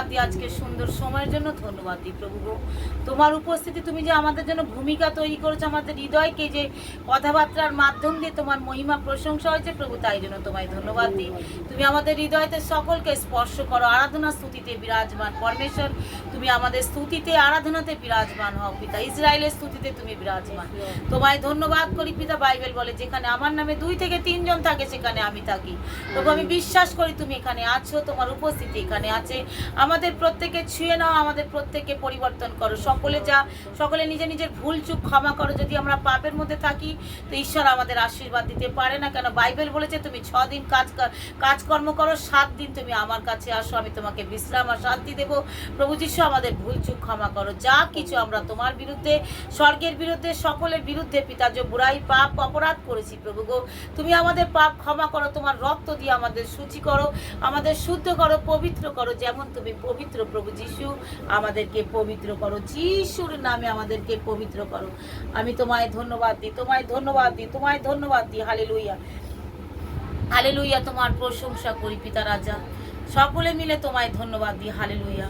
ধন্যবাদ দিই আজকে সুন্দর সময়ের জন্য, ধন্যবাদ দিই প্রভু গো। তোমার উপস্থিতি, তুমি যে আমাদের জন্য ভূমিকা তৈরি করেছো, আমাদের হৃদয়কে যে কথাবার্তার মাধ্যম দিয়ে তোমার মহিমা প্রশংসা হয়েছে প্রভু, তাই জন্য তোমায় ধন্যবাদ দিই। তুমি আমাদের হৃদয়তে সকলকে স্পর্শ করো, আরাধনা স্তুতিতে বিরাজমান পরমেশ্বর, তুমি আমাদের স্তুতিতে আরাধনাতে বিরাজমান হও পিতা। ইসরায়েলের স্তুতিতে তুমি বিরাজমান, তোমায় ধন্যবাদ করি পিতা। বাইবেল বলে যেখানে আমার নামে 2 থেকে 3 জন থাকে সেখানে আমি থাকি। তবু আমি বিশ্বাস করি তুমি এখানে আছো, তোমার উপস্থিতি এখানে আছে। আমাদের প্রত্যেকে ছুঁয়ে নাও, আমাদের প্রত্যেককে পরিবর্তন করো। সকলে নিজের নিজের ভুল চুক ক্ষমা করো। যদি আমরা পাপের মধ্যে থাকি তো ঈশ্বর আমাদের আশীর্বাদ দিতে পারে না, কেন বাইবেল বলেছে তুমি 6 দিন কাজকর্ম করো, 7 দিন তুমি আমার কাছে আসো, আমি তোমাকে বিশ্রাম আর শান্তি দেবো। প্রভু যিশু আমাদের ভুল চুক ক্ষমা করো। যা কিছু আমরা তোমার বিরুদ্ধে, স্বর্গের বিরুদ্ধে, সকলের বিরুদ্ধে পিতা যে বুড়াই পাপ অপরাধ করেছি প্রভু গো, তুমি আমাদের পাপ ক্ষমা করো। তোমার রক্ত দিয়ে আমাদের শুচি করো, আমাদের শুদ্ধ করো, পবিত্র করো, যেমন তুমি পবিত্র প্রভু যিশু আমাদেরকে পবিত্র করো। যিশুর নামে আমাদেরকে পবিত্র করো। আমি তোমায় ধন্যবাদ দিই, তোমায় ধন্যবাদ দিই, তোমায় ধন্যবাদ দিই। হালেলুয়া, হালেলুয়া, তোমার প্রশংসা করি পিতা রাজা। সকলে মিলে তোমায় ধন্যবাদ দিই। হালেলুয়া।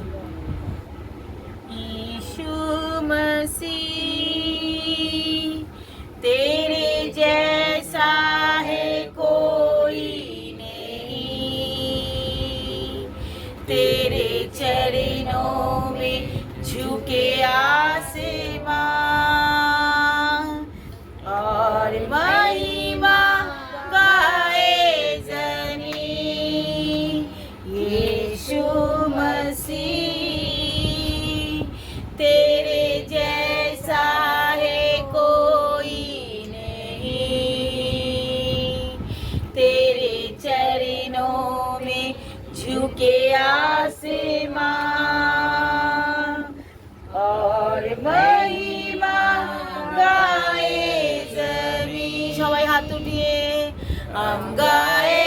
यीशु मसीह तेरे जैसा है कोई नहीं, तेरे चरणों में झुके आसमां और महिमा गाए ज़मीं। यीशु मसीह तेरे जैसा है कोई नहीं, तेरे चरणों में झुके आसमां और महिमा गाए ज़मीं। সবাই হাত উঠিয়ে हम गाए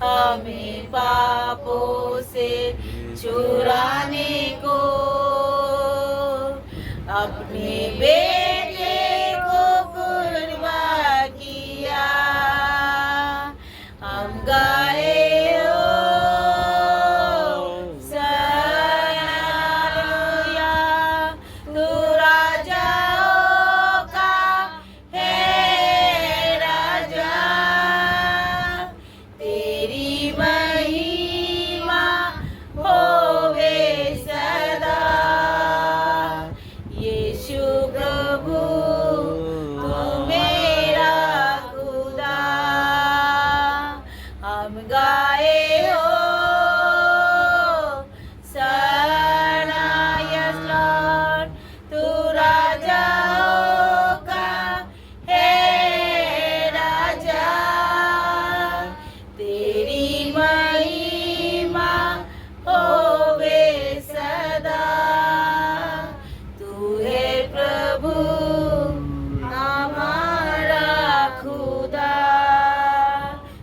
हमें पापों से छुड़ाने को अपने बेटे को कुर्बान किया। हम गाए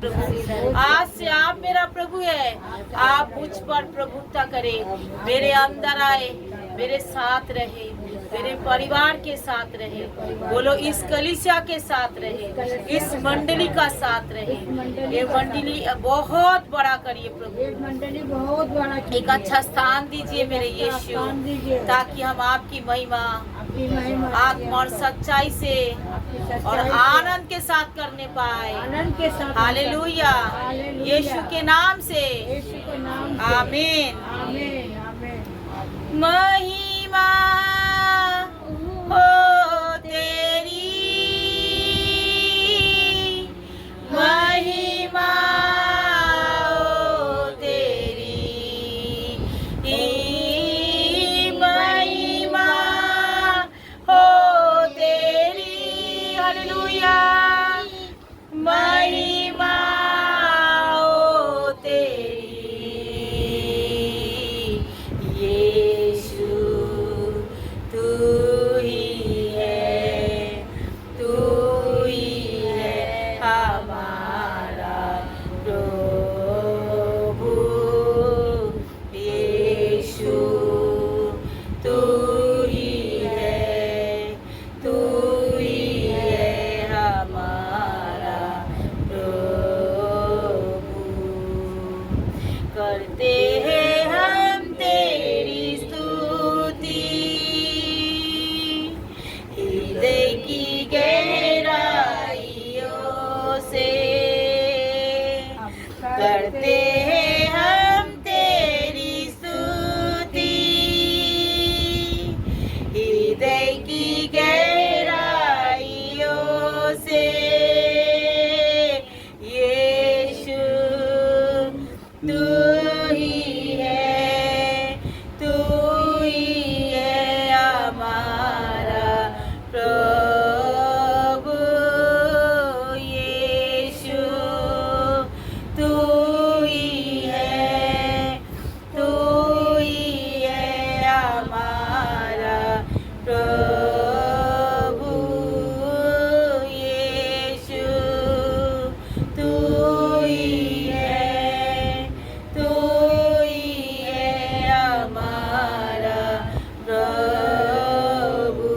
प्रभु आज से आप मेरा प्रभु है, आप मुझ पर प्रभुत्व करें, मेरे अंदर आए, मेरे साथ रहे, मेरे परिवार के साथ रहे, बोलो इस कलीसिया के साथ रहे, इस मंडली का साथ रहे। ये मंडली बहुत बड़ा करिए प्रभु, मंडली बहुत बड़ा एक अच्छा स्थान दीजिए मेरे यीशु, ताकि हम आपकी महिमा आत्मा और सच्चाई से और आनंद के साथ करने पाए। आनंद के साथ हालेलुया, यीशु के नाम से आमीन। आमीन आमीन। महिमा हो तेरी, महिमा हो तेरी, महिमा हो तेरी। हालेलुया, महिमा हो तेरी यीशु, तू ही है, तू ही है हमारा प्रभु यीशु, तू ही है, तू ही है हमारा प्रभु। करते हैं हम तेरी स्तुति, हृदय की गहराइयों से करते हैं हम तेरी स्तुति, हृदय की गहराइयों से यीशु, तू ही है, तू ही है हमारा प्रभु यीशु, तू ही है, तू ही है हमारा प्रभु यीशु, तू ही है, तू ही है हमारा प्रभु।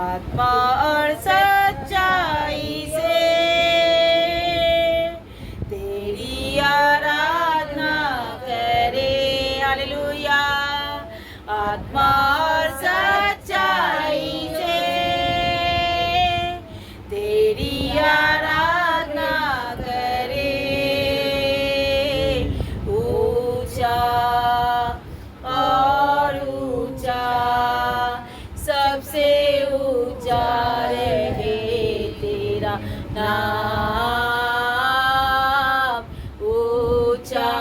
आत्मा और सच्चाई से तेरी आराधना करे। हालेलुया, आत्मा और सच्चाई से तेरी आराधना करे। ऊंचा और ऊंचा, सबसे ऊंचा रहे तेरा नाम, ऊंचा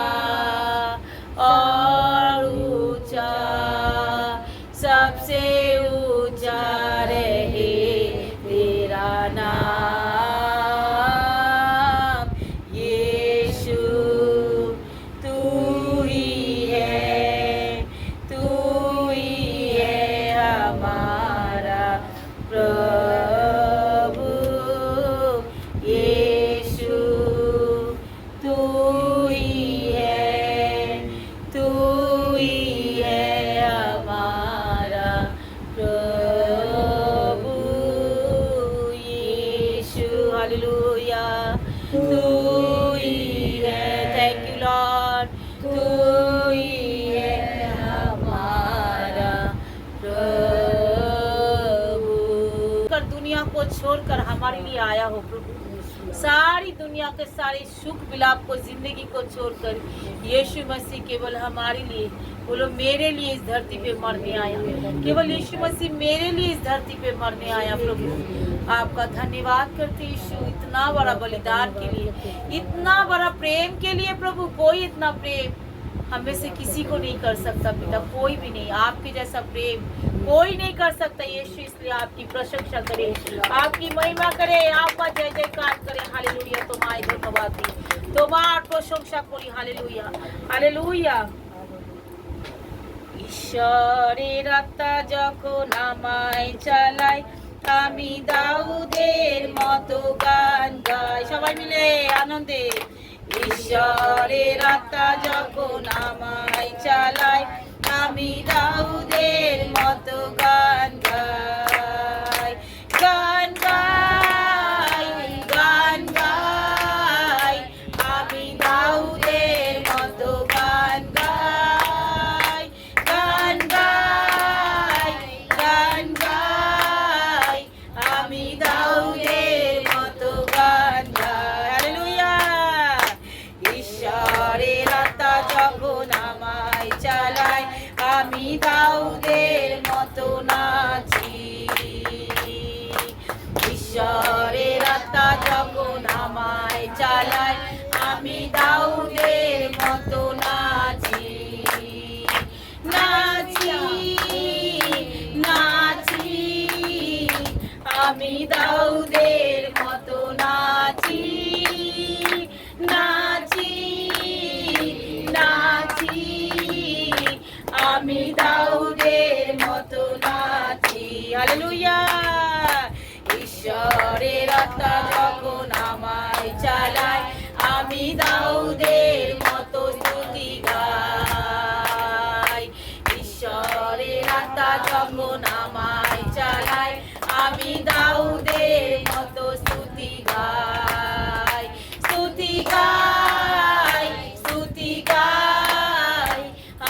और ऊंचा, सबसे ऊंचा रहे तेरा नाम यीशु, तू ही है, तू ही है हमारा प्रभु यीशु, तू ही है, तू ही है हमारा प्रभु यीशु। हालेलुया, तू ही है, थैंक यू लॉर्ड, तू ही है हमारा प्रभु। कर दुनिया को छोड़कर हमारे लिए आया हो प्रभु, सारी दुनिया के सारे सुख विलाप को, जिंदगी को छोड़कर यीशु मसीह केवल हमारे लिए, बोलो मेरे लिए इस धरती पे मरने आया, केवल यीशु मसीह मेरे लिए इस धरती पे मरने आया प्रभु। आपका धन्यवाद करते यीशु, इतना बड़ा बलिदान के लिए, इतना बड़ा प्रेम के लिए प्रभु। कोई इतना प्रेम हम में से किसी को नहीं कर सकता पिता, कोई भी नहीं, आपके जैसा प्रेम कोई नहीं कर सकता यीशु। इसलिए आपकी प्रशंसा करे, आपकी महिमा करे, आपका जय जयकार करे। हालेलुया, तुम्हारे धन्यवाद दी, तुम्हार प्रशंसा करी। Hallelujah, hallelujah. ঈশ্বরের আত্মা যখন আমায় চালায়, আমি দাউদের মতো গান গাই। সবাই সবাই মিলে আনন্দে। ঈশ্বরের আত্মা যখন আমায় চালায়, আমি দাউদের মতো গান গাই, গান গাই, গান গাই, আমি দাউদের মতো গান গাই, গান গাই, গান গাই, আমি দাউদের মতো গান গাই। হালেলুয়া। ঈশ্বরের আত্মা যখন আমায় চালায়, আমি দাউদের মতো নাচি। ঈশ্বরের আত্মা যখন আমায় চালায়, আমি দাউদের মতো নাচি, নাচি, নাচি, আমি দাউদের মতো নাচি, নাচি, নাচি, আমি দাউদের মতো নাচি। হালেলুয়া। ঈশ্বরের আত্মা যখন আমায় চালায়, আমি দাউদের মতো স্তুতি গাই। ঈশ্বরের আত্মা যখন আমায় চালায়, আমি দাউদের মতো স্তুতি গাই, স্তুতি গাই, স্তুতি গাই,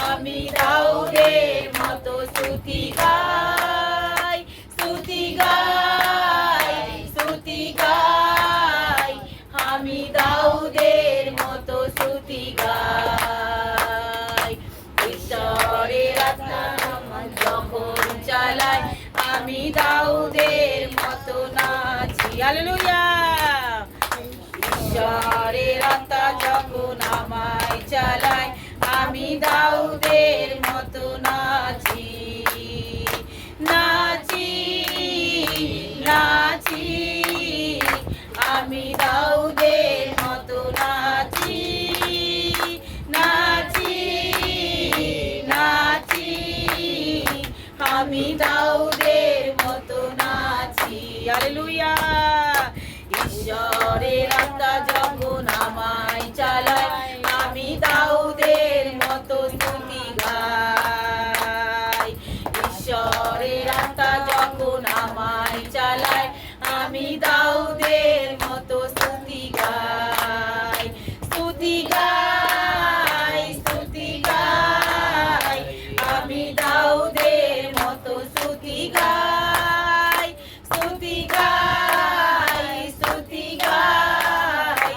আমি দাউদের মতো স্তুতি গাই, স্তুতি গাই, স্তুতি গাই, আমি দাউদের মতো স্তুতি গাই। ঈশ্বরের আত্মা যখন চালায়, আমি দাউদের মতো নাচি। হালেলুয়া। ঈশ্বরের আত্মা যখন আমায় চালায়, আমি দাউদের মতো নাচি, নাচি, নাচি, আমি দাউদের মতো নাচি, নাচি, নাচি, আমি দাউদের মতো নাচি। হালেলুয়া। ঈশ্বরের আত্মা যখন আমায় চালায়, আমি দাউদের মতো স্তুতি গাই। ঈশ্বরের আত্মা যখন আমায় চালায়, আমি দাউদের মতো স্তুতি গাই, স্তুতি গাই, স্তুতি গাই, আমি দাউদের মতো স্তুতি গাই, স্তুতি গাই, স্তুতি গাই,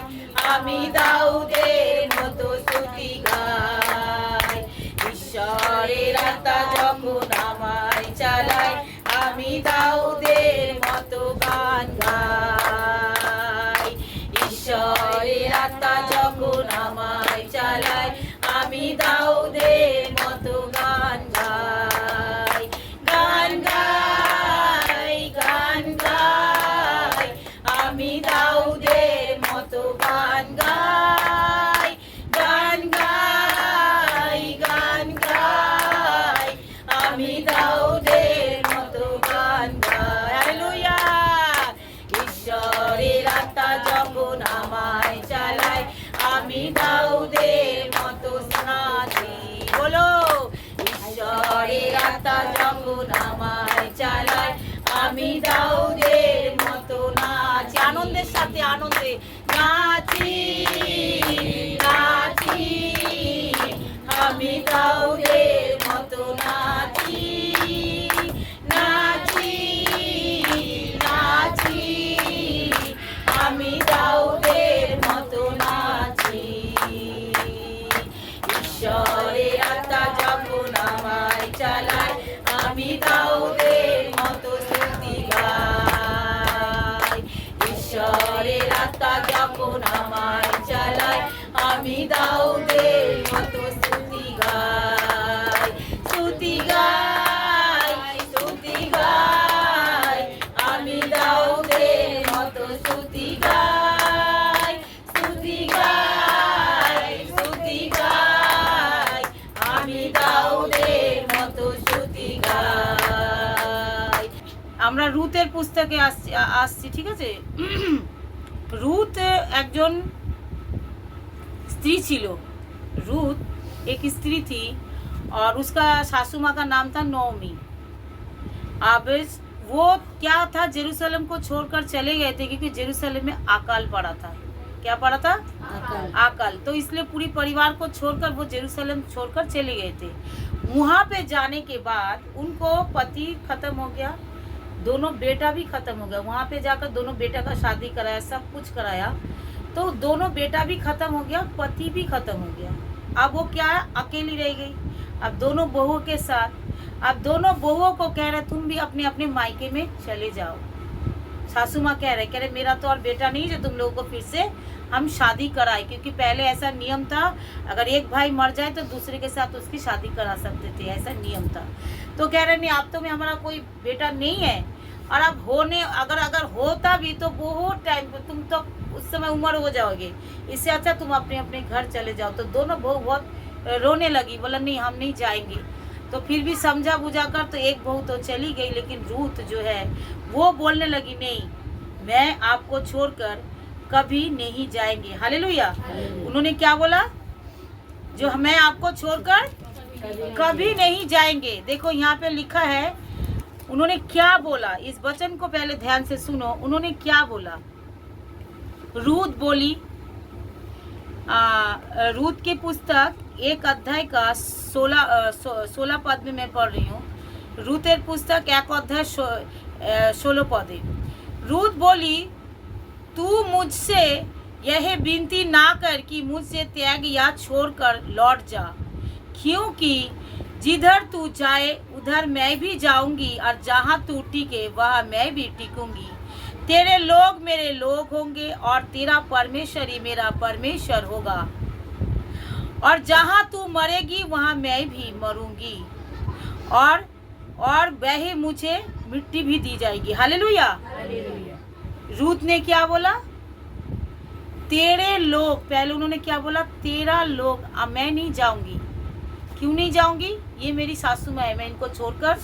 আমি দাউদের মতো স্তুতি গাই। ঈশ্বরের আত্মা যখন আমায় চালায়, আমি দাউদের মতো গান গাই। ঈশ্বরের আত্মা যখন আমায় চালায়, আমি দাউদের মতো গান গাই, গান গাই, গান গাই, আমি দাউদের মতো গান গাই, গান গাই, গান গাই, আমি দাউদের মতো গান গাই। হালেলুয়া। ঈশ্বরের আত্মা যখন আমায় চালায়, আমি দাউদের মতো নাচি। বলো। ঈশ্বরের আত্মা যখন আমায় চালায়, আমি দাউদের মতো নাচি। আনন্দের সাথে আনন্দে নাচি, নাচি, আমি দাউদের মতো নাচি, নাচি, নাচি, আমি দাউদের মতো নাচি। ঈশ্বরের আত্মা যখন আমায় চালায়, আমি দাউদের মতো স্তুতি গাই। ঈশ্বরের আত্মা যখন আমায় চালায়, আমি দাউদের মতো স্তুতি গাই, স্তুতি গাই, স্তুতি গাই, আমি দাউদের মতো স্তুতি গাই, স্তুতি গাই, স্তুতি গাই, আমি দাউদের মতো স্তুতি গাই। আমরা রুথের পুস্তকে আসছি, ঠিক আছে? রুথ একজন स्त्री छिलो, रूथ एक स्त्री थी और उसका सासू माँ का नाम था नोमी। अब वो क्या था, जेरूसलम को छोड़कर चले गए थे क्योंकि जेरूसलम में अकाल पड़ा था। क्या पड़ा था? अकाल। तो इसलिए पूरी परिवार को छोड़कर वो जेरूसलम छोड़कर चले गए थे। वहाँ पे जाने के बाद उनको पति खत्म हो गया, दोनों बेटा भी खत्म हो गया। वहाँ पे जाकर दोनों बेटा का शादी कराया, सब कुछ कराया, तो दोनों बेटा भी खत्म हो गया, पति भी खत्म हो गया। अब वो क्या है, अकेली रह गई। अब दोनों बहुओं के साथ, अब दोनों बहुओं को कह रहे तुम भी अपने अपने मायके में चले जाओ। सासू माँ कह रहे मेरा तो और बेटा नहीं जो तुम लोगों को फिर से हम शादी कराए, क्योंकि पहले ऐसा नियम था, अगर एक भाई मर जाए तो दूसरे के साथ उसकी शादी करा सकते थे, ऐसा नियम था। तो कह रहे नहीं, अब तो में हमारा कोई बेटा नहीं है, और अब होने अगर होता भी तो बहुत टाइम पर, तुम तो उस समय उम्र हो जाओगे, इससे अच्छा तुम अपने अपने घर चले जाओ। तो दोनों बहू बहुत रोने लगी, बोला नहीं हम नहीं जाएंगे। तो फिर भी समझा बुझा कर तो एक बहू तो चली गई, लेकिन रूथ जो है वो बोलने लगी नहीं, मैं आपको छोड़कर कभी नहीं जाएंगे। हालेलुया। उन्होंने क्या बोला, जो मैं आपको छोड़कर कभी नहीं जाएंगे। देखो यहाँ पे लिखा है उन्होंने क्या बोला, इस वचन को पहले ध्यान से सुनो। उन्होंने क्या बोला, रूथ बोली, रूथ की पुस्तक 1 अध्याय का 16 पद में मैं पढ़ रही हूँ। रूथेर पुस्तक 1 अध्याय 16 पदे रूथ बोली, तू मुझसे यह विनती ना कर कि मुझसे त्याग या छोड़कर लौट जा, क्योंकि जिधर तू जाए उधर मैं भी जाऊंगी, और जहाँ तू टिके वहाँ मैं भी टिकूंगी। तेरे लोग मेरे लोग होंगे और तेरा परमेश्वर ही मेरा परमेश्वर होगा, और जहाँ तू मरेगी वहाँ मैं भी मरूंगी, और वह मुझे मिट्टी भी दी जाएगी। हालेलुया। रूथ ने क्या बोला, तेरे लोग, पहले उन्होंने क्या बोला, तेरा लोग। अब मैं नहीं जाऊंगी। क्यों नहीं जाऊंगी, ये मेरी सासू माँ है, मैं इनको छोड़कर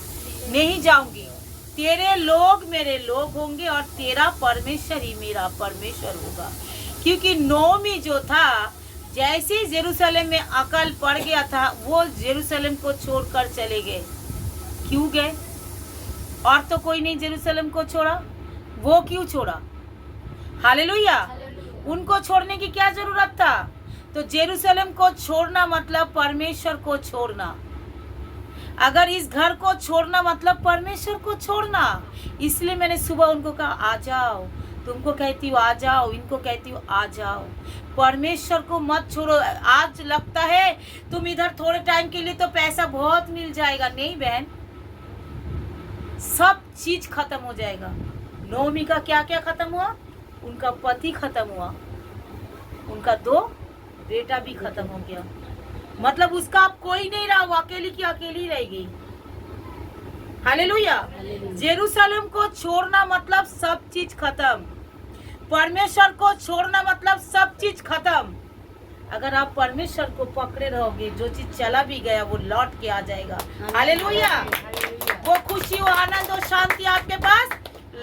नहीं जाऊंगी। तेरे लोग मेरे लोग होंगे और तेरा परमेश्वर ही मेरा परमेश्वर होगा। क्योंकि नोमी जो था, जैसे ही जेरूसलम में अकाल पड़ गया था, वो जेरूसलम को छोड़कर चले गए। क्यों गए? और तो कोई नहीं जेरूसलम को छोड़ा, वो क्यों छोड़ा? हालेलुया। उनको छोड़ने की क्या जरूरत था? तो जेरूसलम को छोड़ना मतलब परमेश्वर को छोड़ना। अगर इस घर को छोड़ना मतलब परमेश्वर को छोड़ना। इसलिए मैंने सुबह उनको कहा आ जाओ, तुमको कहती हूँ आ जाओ, इनको कहती हूँ आ जाओ, परमेश्वर को मत छोड़ो। आज लगता है तुम इधर थोड़े टाइम के लिए तो पैसा बहुत मिल जाएगा, नहीं बहन, सब चीज खत्म हो जाएगा। नोमी का क्या क्या खत्म हुआ, उनका पति खत्म हुआ, उनका 2 बेटा भी खत्म हो गया, मतलब उसका अब कोई नहीं रहा, वो अकेली की अकेली रह गई। हालेलुया। जेरूसलम को छोड़ना मतलब सब चीज खत्म, परमेश्वर को छोड़ना मतलब सब चीज खत्म। अगर आप परमेश्वर को पकड़े रहोगे, जो चीज चला भी गया वो लौट के आ जाएगा। हालेलुया। वो खुशी, वो आनंद और शांति आपके पास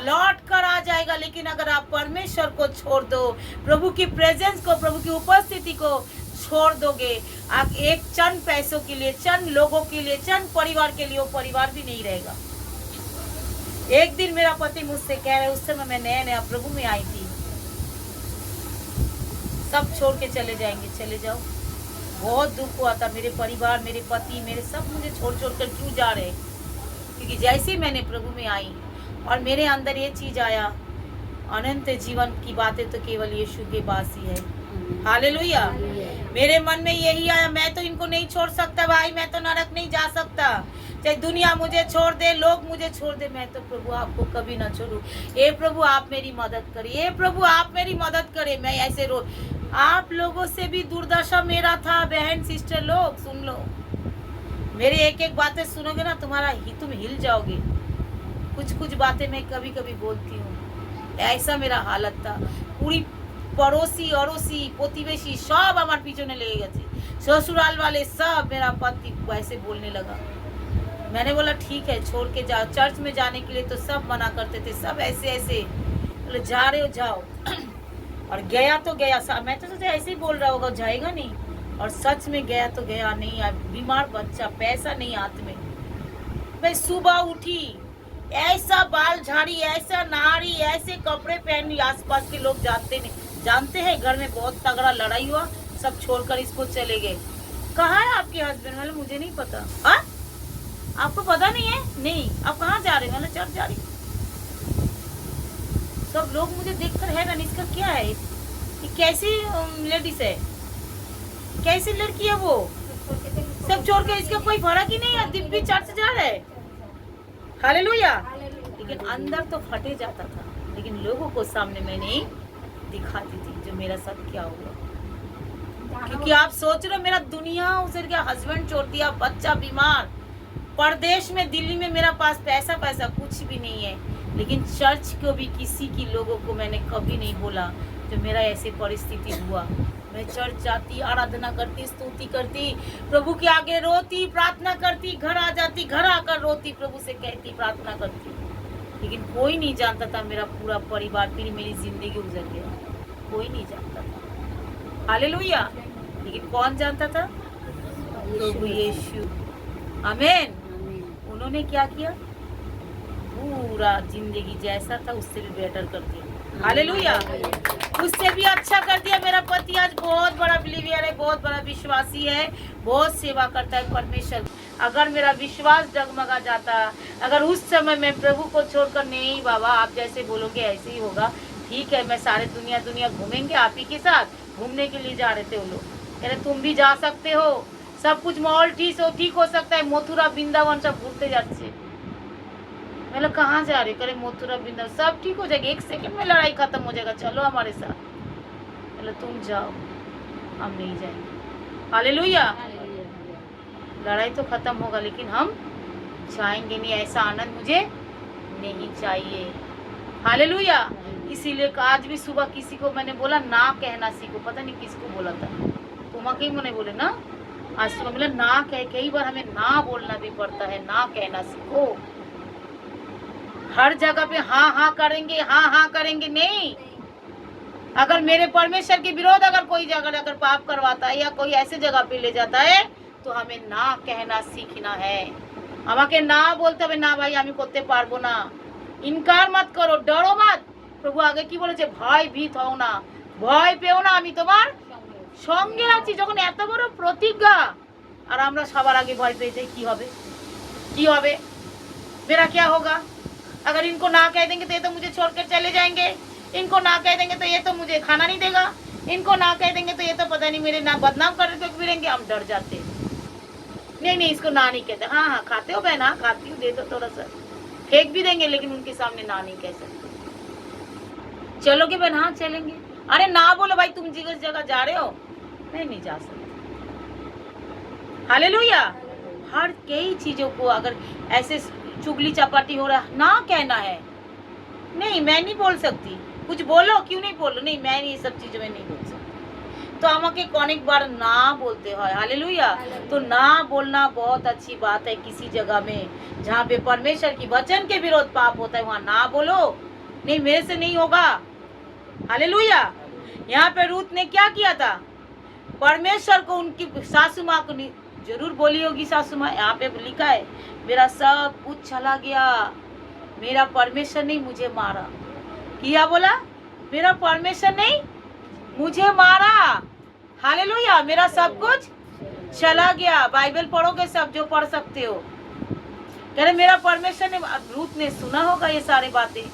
लौट कर आ जाएगा। लेकिन अगर आप परमेश्वर को छोड़ दो, प्रभु की प्रेजेंस को, प्रभु की उपस्थिति को छोड़ दोगे, आप एक चंद पैसों के लिए, चंद लोगों के लिए, चंद परिवार के लिए, वो परिवार भी नहीं रहेगा। एक दिन मेरा पति मुझसे कह रहे, उस समय मैं नया नया प्रभु में आई थी, सब छोड़ के चले जाएंगे, चले जाओ। बहुत दुख हुआ था, मेरे परिवार, मेरे पति, मेरे सब मुझे छोड़ छोड़ कर क्यों जा रहे। क्योंकि जैसे ही मैंने प्रभु में आई और मेरे अंदर ये चीज आया, अनंत जीवन की बातें तो केवल यीशु के पास ही है। हालेलुया। मेरे मन में यही आया, मैं तो इनको नहीं छोड़ सकता भाई, मैं तो नरक नहीं जा सकता, चाहे दुनिया मुझे छोड़ दे, लोग मुझे छोड़ दे, मैं तो प्रभु आपको कभी ना छोड़ू। ए प्रभु आप मेरी मदद करिए, ए प्रभु आप मेरी मदद करें। मैं ऐसे आप लोगों से भी दुर्दशा मेरा था, बहन सिस्टर लोग सुन लो, मेरे एक एक बातें सुनोगे ना, तुम हिल जाओगे। कुछ कुछ बातें मैं कभी कभी बोलती हूँ, ऐसा मेरा हालत था। पूरी पड़ोसी अड़ोसी प्रतिवेशी सब हमारे पीछे लेगे गए, ससुराल वाले सब, मेरा पति वैसे बोलने लगा। मैंने बोला ठीक है छोड़ के जाओ, चर्च में जाने के लिए तो सब मना करते थे, सब ऐसे ऐसे, बोले जा रहे हो जाओ। और गया तो गया, मैं तो सोचा ऐसे ही बोल रहा होगा, जाएगा नहीं, और सच में गया तो गया नहीं। बीमार बच्चा, पैसा नहीं हाथ में। मैं सुबह उठी, ऐसा बाल झाड़ी, ऐसा नहारी, ऐसे कपड़े पहनी, आसपास के लोग जानते हैं घर में बहुत तगड़ा लड़ाई हुआ, सब छोड़कर इसको चले गए। कहाँ है आपके हस्बैंड? वाले मुझे नहीं पता। आपको पता नहीं है? नहीं। आप कहाँ जा रहे हो? मतलब चर्च जा रही। सब लोग मुझे देखकर हैरान, इसका क्या है, ये कैसी लेडीज है, कैसी लड़की है वो, सब छोड़ के इसका कोई फर्क ही नहीं है, दिव्य चर्च जा रहा है। हालेलुया। लेकिन अंदर तो फटे जाता था, लेकिन लोगों को सामने मैं नहीं दिखाती थी जो मेरा साथ क्या हुआ। क्योंकि आप सोच रहे हो मेरा दुनिया उजर गया, हस्बैंड छोड़ दिया, बच्चा बीमार, परदेश में, दिल्ली में मेरा पास पैसा कुछ भी नहीं है, लेकिन चर्च को भी किसी की लोगों को मैंने कभी नहीं बोला जो मेरा ऐसी परिस्थिति हुआ। मैं चर्च जाती, आराधना करती, स्तुति करती, प्रभु के आगे रोती, प्रार्थना करती, घर आ जाती, घर आकर रोती, प्रभु से कहती, प्रार्थना करती, लेकिन कोई नहीं जानता था मेरा पूरा परिवार, फिर मेरी जिंदगी गुजर गया, कोई नहीं जानता था। हालेलुया। लेकिन कौन जानता था? प्रभु यीशु। आमीन। उन्होंने क्या किया? पूरा जिंदगी जैसा था उससे भी बेटर कर दिया। हालेलुया। उससे भी अच्छा कर दिया। मेरा पति आज बहुत बड़ा बिलीवियर है, बहुत बड़ा विश्वासी है, बहुत सेवा करता है परमेश्वर। अगर मेरा विश्वास डगमगा जाता, अगर उस समय मैं प्रभु को छोड़कर, नहीं बाबा आप जैसे बोलोगे ऐसे ही होगा, ठीक है मैं सारे दुनिया घूमेंगे, आप ही के साथ घूमने के लिए जा रहे थे वो लोग, कह रहे तुम भी जा सकते हो, सब कुछ माहौल ठीक हो सकता है, मथुरा वृंदावन सब घूमते जाते। मैं लोग कहाँ जा रहे? करे मथुरा वृंदावन सब ठीक हो जाएगा, 1 सेकंड में लड़ाई खत्म हो जाएगा, चलो हमारे साथ। बोले तुम जाओ, हम नहीं जाएंगे। हालेलुया। लड़ाई तो खत्म होगा लेकिन हम जाएंगे नहीं, ऐसा आनंद मुझे नहीं चाहिए। हालेलुया। इसीलिए आज भी सुबह किसी को मैंने बोला ना कहना सीखो, पता नहीं किसको बोला था, तुम्हारे ही मैंने बोले ना, आज सुबह बोला ना कह, कई बार हमें ना बोलना भी पड़ता है, ना कहना सीखो। हर जगह पे हाँ करेंगे नहीं। अगर मेरे परमेश्वर के विरोध अगर कोई जगह अगर पाप करवाता है या कोई ऐसे जगह पे ले जाता है तो हमें ना कहना सीखना है। हमारे ना बोलते हुए ना भाई हमें करते पारबो ना, इनकार मत करो, डरो मत। प्रभु आगे की बोलेছে ভয় ভীত হও না, ভয় পেও না, আমি তোমার সঙ্গে আছি। যখন এত বড় প্রতিজ্ঞা আর আমরা সবার আগে ভয় পেয়ে যাই, কি হবে मेरा क्या होगा? अगर इनको ना कह देंगे तो ये तो मुझे छोड़कर चले जाएंगे, इनको ना कह देंगे तो ये तो मुझे खाना नहीं देगा, इनको ना कह देंगे तो ये तो पता नहीं मेरे ना बदनाम करके फिरेंगे। हम डर जाते हैं, नहीं इसको ना नहीं कहते। हाँ खाते हो बहन? हाँ खाती हूँ, दे दो थोड़ा सा, फेंक भी देंगे लेकिन उनके सामने ना नहीं कह सकते। चलोगे बहन? हाँ चलेंगे। अरे ना बोलो भाई, तुम जिस जगह जा रहे हो, नहीं जा सकते। हालेलुया। हर कई चीजों को अगर ऐसे चुगली चपाटी हो रहा, ना कहना है, नहीं मैं नहीं बोल सकती, कुछ बोलो, क्यों नहीं बोलो, नहीं मैं ये सब चीजों में नहीं बोल सकती। तो আমাকে অনেক बार ना बोलते हैं। हालेलुया। तो ना बोलना बहुत अच्छी बात है। किसी जगह में जहाँ पे परमेश्वर की वचन के विरोध पाप होता है वहाँ ना बोलो, नहीं मेरे से नहीं होगा। हालेलुया। यहाँ पे रूत ने क्या किया था? परमेश्वर को, उनकी सासू माँ को जरूर बोली होगी सासू माँ, यहाँ पे लिखा है मेरा सब कुछ चला गया, मेरा परमेश्वर नहीं मुझे मारा। क्या बोला? मेरा परमेश्वर नहीं मुझे मारा। हालेलुया। मेरा सब कुछ चला गया। बाइबल पढ़ोगे सब जो पढ़ सकते हो, कह रहे मेरा परमेश्वर ने। रूत ने सुना होगा ये सारी बातें,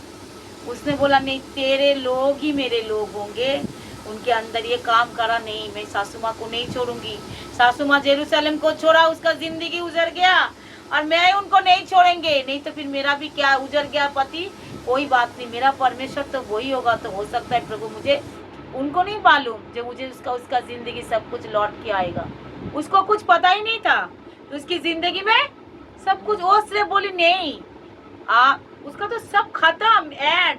उसने बोला नहीं तेरे लोग ही मेरे लोग होंगे, उनके अंदर ये काम करा नहीं, मैं सासू माँ को नहीं छोड़ूंगी। सासू माँ जेरूसलम को छोड़ा, उसका जिंदगी उजर गया, और मैं उनको नहीं छोड़ेंगे, नहीं तो फिर मेरा भी क्या उजर गया पति, कोई बात नहीं, मेरा परमेश्वर तो वही होगा। तो हो सकता है प्रभु मुझे, उनको नहीं मालूम जो मुझे उसका जिंदगी सब कुछ लौट के आएगा, उसको कुछ पता ही नहीं था। तो उसकी जिंदगी में सब कुछ, वो सिर्फ बोली नहीं, उसका तो सब खत्म, एंड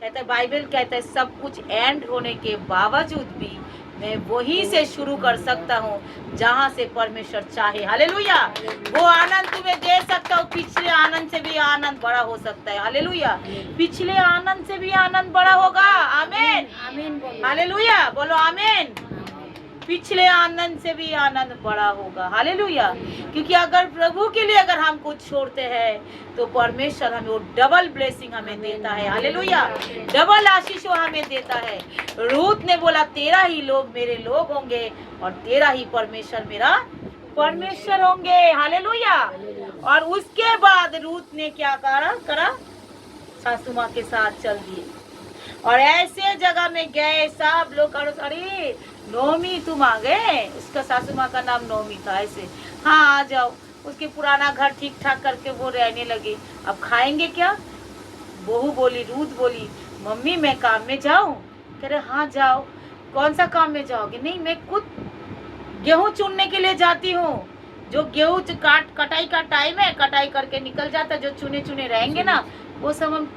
कहता है, बाइबल कहता है सब कुछ एंड होने के बावजूद भी मैं वहीं से शुरू कर सकता हूँ जहाँ से परमेश्वर चाहे। हालेलुया। वो आनंद तुम्हें दे सकता हूँ, पिछले आनंद से भी आनंद बड़ा हो सकता है। हालेलुया। पिछले आनंद से भी आनंद बड़ा होगा। आमीन। आमीन बोलो। हालेलुया। बोलो आमीन। पिछले आनंद से भी आनंद बड़ा होगा। हालेलुया। क्योंकि अगर प्रभु के लिए अगर हम कुछ छोड़ते हैं तो परमेश्वर हमें वो डबल ब्लेसिंग हमें देता है। हालेलुया। डबल आशीष वो हमें देता है। रूत ने बोला तेरा ही लोग मेरे लोग होंगे और तेरा ही परमेश्वर मेरा परमेश्वर होंगे। हालेलुया। और उसके बाद रूत ने क्या करा? सासू माँ के साथ चल दिए और ऐसे जगह में गए सब लोग। अरे नोमी तुम आ गए। उसका सासू माँ का नाम नोमी था। ऐसे हाँ आ जाओ। उसके पुराना घर ठीक ठाक करके वो रहने लगे। अब खाएंगे क्या? बहू बोली, रूत बोली, मम्मी मैं काम में जाऊं? कह रहे हाँ जाओ। कौन सा काम में जाओगे? नहीं मैं खुद गेहूं चुनने के लिए जाती हूँ। जो गेहूं कटाई का टाइम है, कटाई करके निकल जाता, जो चुने रहेंगे ना वो सब हम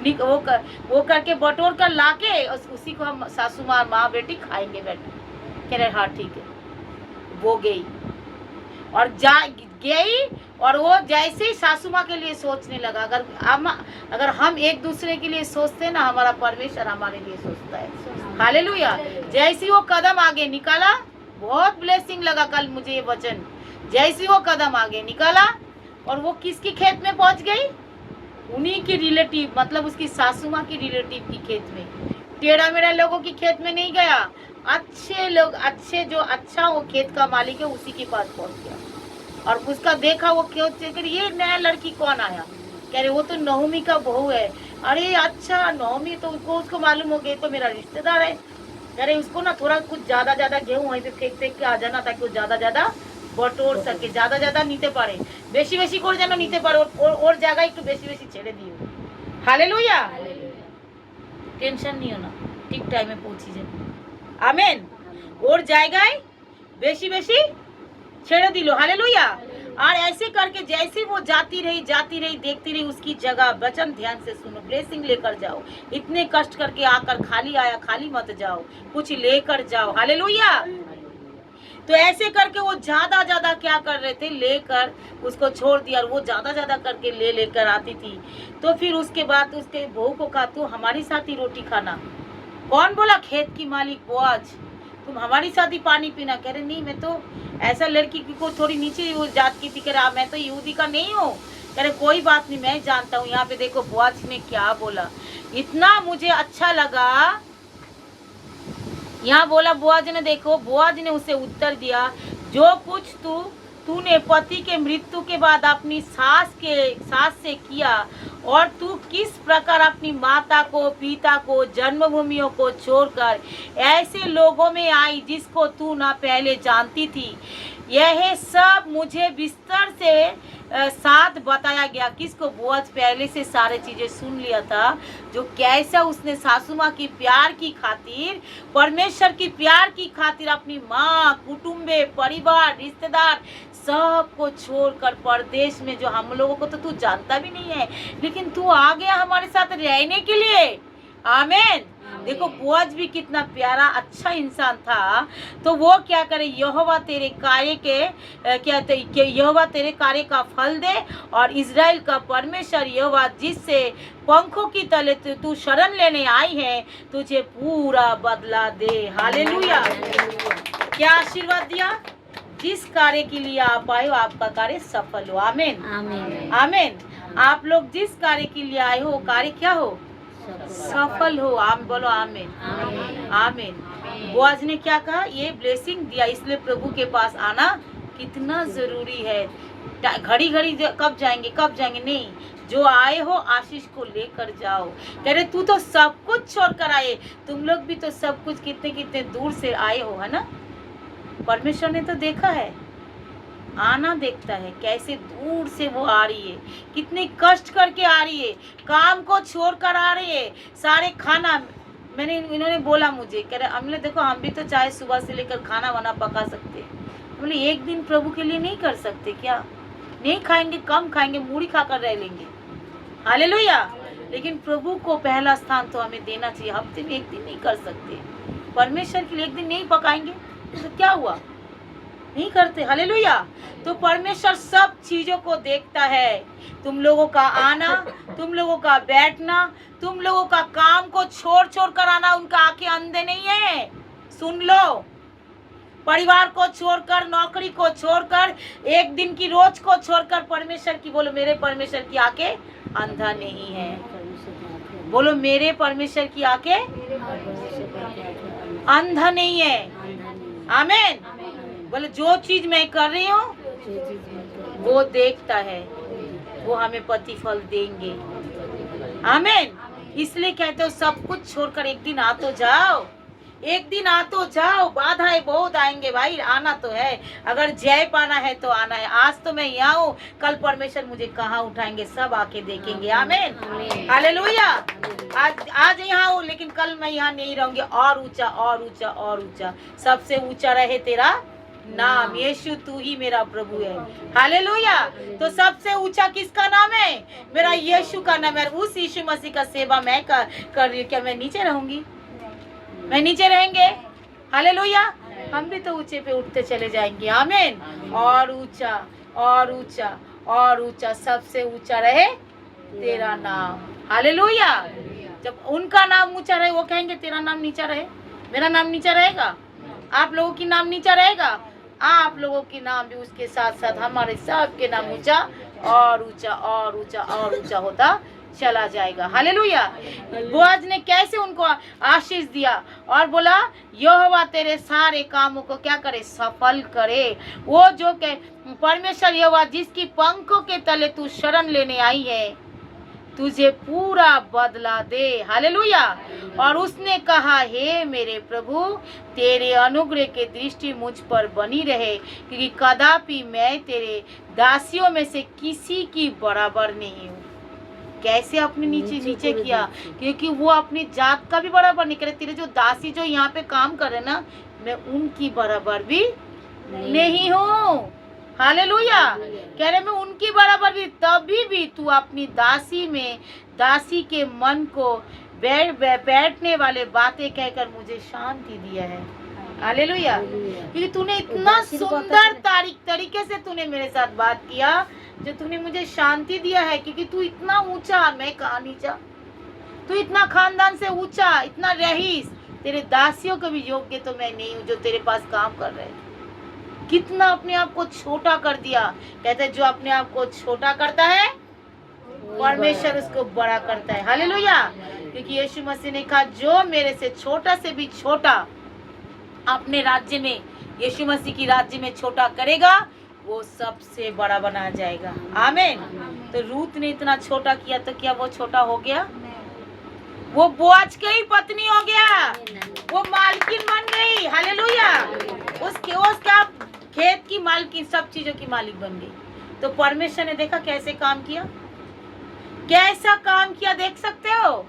वो करके बटोर कर लाके उसी को हम सासू माँ बेटी खाएंगे बैठे। कह रहे हाँ ठीक है। वो गई और गई और वो जैसे ही सासू माँ के लिए सोचने लगा। अगर हम एक दूसरे के लिए सोचते हैं ना, हमारा परमेश्वर हमारे लिए सोचता है। हालेलुया। जैसे वो कदम आगे निकाला, बहुत ब्लेसिंग लगा कल मुझे ये वचन। जैसे वो कदम आगे निकाला और वो किसकी खेत में पहुंच गई? उन्हीं की रिलेटिव, मतलब उसकी सासू माँ की रिलेटिव की खेत में। टेढ़ा मेढ़ा लोगों की खेत में नहीं गया। अच्छे लोग, अच्छे जो अच्छा वो खेत का मालिक है उसी के पास पहुंच गया और उसका देखा। वो क्यों ये नया लड़की कौन आया? कह रहे वो तो नहोमी का बहू है। अरे अच्छा नहोमी, तो उसको मालूम हो गया तो मेरा रिश्तेदार है। कह रहे उसको ना थोड़ा कुछ ज्यादा गेहूं वहीं पे फेंक के आ जाना ताकि वो ज्यादा बटोर सके, ज्यादा নিতে পারে, বেশি করে যেন নিতে পারে। ওর জায়গায় একটু বেশি ছেড়ে দিও। হালেলুয়া। টেনশন নিও না, ঠিক টাইমে পৌঁছে যাবে। আমেন। ওর জায়গায় বেশি ছেড়ে দিল। हालेलुया। और ऐसे करके जैसे वो जाती रही देखती रही उसकी जगह। वचन ध्यान से सुनो, ब्लेसिंग लेकर जाओ। इतने कष्ट करके आकर खाली आया, खाली मत जाओ, कुछ लेकर जाओ। हालेलुया। तो ऐसे करके वो ज्यादा क्या कर रहे थे, लेकर उसको छोड़ दिया और वो ज्यादा करके लेकर आती थी। तो फिर उसके बाद उसके बहू को कहा तू हमारे साथ ही रोटी खाना। कौन बोला? खेत की मालिक बोआज, तुम हमारे साथ ही पानी पीना। कह रहे नहीं मैं तो ऐसा लड़की को थोड़ी नीचे वो जात की थी। कह रहा मैं तो यहूदी का नहीं हूँ। कह रहे कोई बात नहीं, मैं जानता हूँ। यहाँ पे देखो बोआज ने क्या बोला, इतना मुझे अच्छा लगा। यहाँ बोला बोआज ने, देखो बोआज ने उसे उत्तर दिया जो कुछ तूने पति के मृत्यु के बाद अपनी सास से किया और तू किस प्रकार अपनी माता को, पिता को, जन्मभूमियों को छोड़कर ऐसे लोगों में आई जिसको तू ना पहले जानती थी, यह सब मुझे विस्तार से साथ बताया गया। किसको? बोआज पहले से सारे चीजें सुन लिया था, जो कैसा उसने सासू माँ की प्यार की खातिर, परमेश्वर की प्यार की खातिर अपनी माँ, कुटुंबे, परिवार, रिश्तेदार सबको छोड़कर परदेश में, जो हम लोगों को तो तू जानता भी नहीं है, लेकिन तू आ गया हमारे साथ रहने के लिए। आमीन। देखो बोआज भी कितना प्यारा अच्छा इंसान था। तो वो क्या करे, यहोवा तेरे कार्य के यहोवा तेरे कार्य का फल दे और इज़राइल का परमेश्वर यहोवा जिससे पंखों की तले तू शरण लेने आई है तुझे पूरा बदला दे। हालेलुया। क्या आशीर्वाद दिया? जिस कार्य के लिए आप आए हो आपका कार्य सफल हो। आमीन आमीन आमीन। आप लोग जिस कार्य के लिए आए हो वो कार्य क्या हो? सफल हो। आम बोलो आमीन आमीन। बोआज ने क्या कहा? ये ब्लेसिंग दिया, इसलिए प्रभु के पास आना कितना जरूरी है। घड़ी कब जाएंगे नहीं, जो आए हो आशीष को लेकर जाओ। कह रहे तू तो सब कुछ छोड़कर आए। तुम लोग भी तो सब कुछ कितने दूर से आए हो, है ना। परमेश्वर ने तो देखा है, आना देखता है, कैसे दूर से वो आ रही है, कितने कष्ट करके आ रही है, काम को छोड़ कर आ रही है, सारे खाना। इन्होंने बोला मुझे, कह रहे हमने देखो हम भी तो चाहे सुबह से लेकर खाना वाना पका सकते हैं। बोले एक दिन प्रभु के लिए नहीं कर सकते क्या? नहीं खाएंगे, कम खाएंगे, मूढ़ी खाकर रह लेंगे। हालेलुया। लेकिन प्रभु को पहला स्थान तो हमें देना चाहिए। हफ्ते में एक दिन नहीं कर सकते, परमेश्वर के लिए एक दिन नहीं पकाएंगे तो क्या हुआ, नहीं करते। हालेलुया। तो परमेश्वर सब चीजों को देखता है, तुम लोगों का आना, तुम लोगों का बैठना, तुम लोगों का काम को छोड़ छोड़ कर आना। उनका आंखें अंधे नहीं है, सुन लो। परिवार को छोड़कर, नौकरी को छोड़कर, एक दिन की रोज को छोड़कर परमेश्वर की, बोलो मेरे परमेश्वर की आंखें अंधा नहीं है। बोलो मेरे परमेश्वर की आंखें अंधा नहीं है। आमीन। बोले जो चीज मैं कर रही हूँ वो देखता है, वो हमें प्रतिफल देंगे। आमीन। इसलिए कहते हो सब कुछ छोड़कर एक दिन आ तो जाओ, एक दिन आ तो जाओ। बाधाएं बहुत आएंगे भाई, आना तो है। अगर जय पाना है तो आना है। आज तो मैं यहाँ हूँ, कल परमेश्वर मुझे कहाँ उठाएंगे सब आके देखेंगे। आमीन। हालेलुया। आज यहाँ हूँ लेकिन कल मैं यहाँ नहीं रहूंगी। और ऊंचा और ऊंचा और ऊंचा, सबसे ऊंचा रहे तेरा नाम। यीशु तू ही मेरा प्रभु है। हालेलुया। तो सबसे ऊंचा किसका नाम है? मेरा यीशु का नाम है। उस यीशु मसीह का सेवा मैं कर रही हूँ। क्या मैं नीचे रहूंगी? मैं नीचे रहेंगे? हालेलुया। हम भी तो ऊंचे पे उठते चले जाएंगे। आमीन। और ऊंचा और ऊंचा और ऊंचा, सबसे ऊंचा रहे तेरा नाम। हालेलुया। जब उनका नाम ऊंचा रहे, वो कहेंगे तेरा नाम नीचा रहे। मेरा नाम नीचा रहेगा, आप लोगों की नाम नीचा रहेगा, आप लोगों की नाम भी उसके साथ साथ हमारे सब के नाम ऊंचा और ऊंचा और ऊंचा और ऊंचा होता चला जाएगा। हालेलुया। बोआज ने कैसे उनको आशीष दिया और बोला यहोवा तेरे सारे कामों को क्या करे, सफल करे। वो जो के परमेश्वर यहोवा जिसकी पंखों के तले तू शरण लेने आई है, तुझे पूरा बदला दे। हालेलुया। और उसने कहा हे मेरे प्रभु, तेरे अनुग्रह की दृष्टि मुझ पर बनी रहे, क्योंकि कदापि मैं तेरे दासियों में से किसी की बराबर नहीं हूँ। कैसे अपने नीचे किया, क्योंकि वो अपनी जात का भी बराबर नहीं करे। तेरे जो दासी जो यहाँ पे काम करे ना, मैं उनकी बराबर भी नहीं हूँ। हालेलुया। कह रहे मैं उनकी बराबर भी, तभी भी तू अपनी दासी में, दासी के मन को बैठने वाले बातें कहकर मुझे शांति दिया है। हालेलुया। क्योंकि तूने इतना सुंदर तरीके से तूने मेरे साथ बात किया, जो तूने मुझे शांति दिया है। क्योंकि तू इतना ऊंचा, मैं कहाँ नीचा। तू इतना खानदान से ऊंचा, इतना रईस, तेरे दासियों को भी योग्य तो मैं नहीं हूँ जो तेरे पास काम कर रहे हैं। कितना अपने आप को छोटा कर दिया। कहते जो अपने आप को छोटा करता है परमेश्वर उसको बड़ा करता है। हालेलुया। क्योंकि यीशु मसीह ने कहा जो मेरे से भी छोटा अपने राज्य में, यीशु मसीह की राज्य में छोटा करेगा, वो सबसे बड़ा बना जाएगा। आमीन। तो रूत ने इतना छोटा किया तो क्या वो छोटा हो गया? वो बोआज की ही पत्नी हो गया, वो मालकिन बन गई। हालेलुया। उसका खेत की मालकिन, सब चीजों की मालिक बन गई। तो परमेश्वर ने देखा कैसे काम किया, कैसा काम किया। देख सकते हो।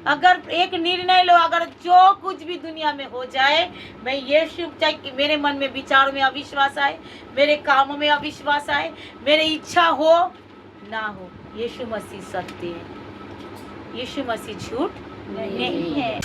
अगर एक निर्णय लो, अगर जो कुछ भी दुनिया में हो जाए, मैं यीशु, चाहे मेरे मन में विचारों में अविश्वास आए, मेरे कामों में अविश्वास आए, मेरी इच्छा हो ना हो, यीशु मसीह सत्य है, यीशु मसीह झूठ नहीं है।